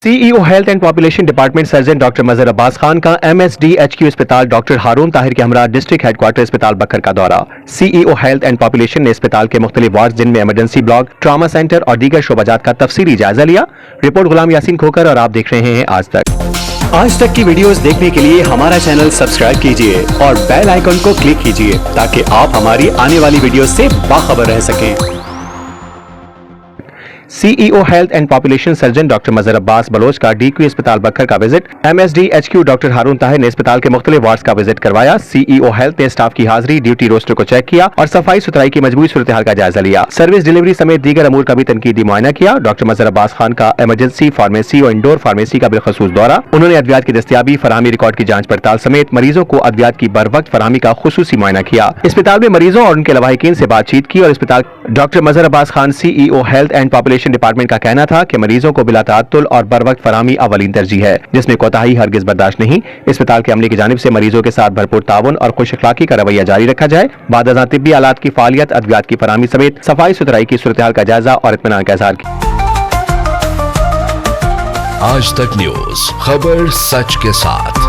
CEO health and population department surgeon doctor Mazhar Abbas Khan का MSD-HQ अस्पताल doctor हारून ताहिर के हमरा डिस्ट्रिक्ट हेडक्वार्टर अस्पताल बखर का दौरा। सीईओ हेल्थ एंड पॉपुलेशन ने अस्पताल के मुख्तलिफ वार्ड जिनमें इमरजेंसी ब्लॉक, ट्रामा सेंटर और दीगर शोबाजात का तफसीली जायजा लिया। रिपोर्ट गुलाम यासीन खोकर और आप देख रहे हैं आज तक की वीडियोस देखने के लिए हमारा चैनल सब्सक्राइब कीजिए और बेल आइकन को क्लिक कीजिए ताकि आप हमारी आने वाली वीडियोस से बाखबर रह सकें। CEO health and population surgeon doctor Mazhar Abbas Baloch का DQ अस्पताल बखर का विजिट। MSD-HQ डॉक्टर हारून ताहिर ने अस्पताल के मुख्तलिफ वार्ड्स का विजिट करवाया। सीईओ हेल्थ ने स्टाफ की हाजिरी, ड्यूटी रोस्टर को चेक किया और सफाई सुथराई की मजबूरी सूरत हाल का जायजा लिया। सर्विस डिलीवरी समेत दीगर अमूर का भी तनकीदी मुआयना किया। डॉक्टर मजहर अब्बास खान का इमरजेंसी फार्मेसी और इंडोर फार्मेसी का बिलखसूस दौरा। उन्होंने अद्वियात की दस्तियाबी, फराहमी, रिकॉर्ड की जांच पड़ताल समेत मरीजों को अद्वियात की बर वक्त फराहमी का खुसूसी मुआयना किया। अस्पताल में मरीजों और उनके लवाहिकीन से बातचीत की और अस्पताल doctor Mazhar Abbas Khan CEO health and population department का कहना था कि मरीजों को बिला ताअत्तुल और बर वक्त फराहमी अवलीन तरजीह है, जिसमें कोताही हरगिज बर्दाश्त नहीं। अस्पताल के अमले की जानिब से मरीजों के साथ भरपूर ताउन और खुश अखलाकी का रवैया जारी रखा जाए। बाद अज़ां तिब्बी आलात की फालियत, अद्वियात की फराहमी समेत सफाई सुथराई की सूरत हाल का जायजा और इत्मीनान का इज़हार किया। आज तक न्यूज, खबर सच के साथ।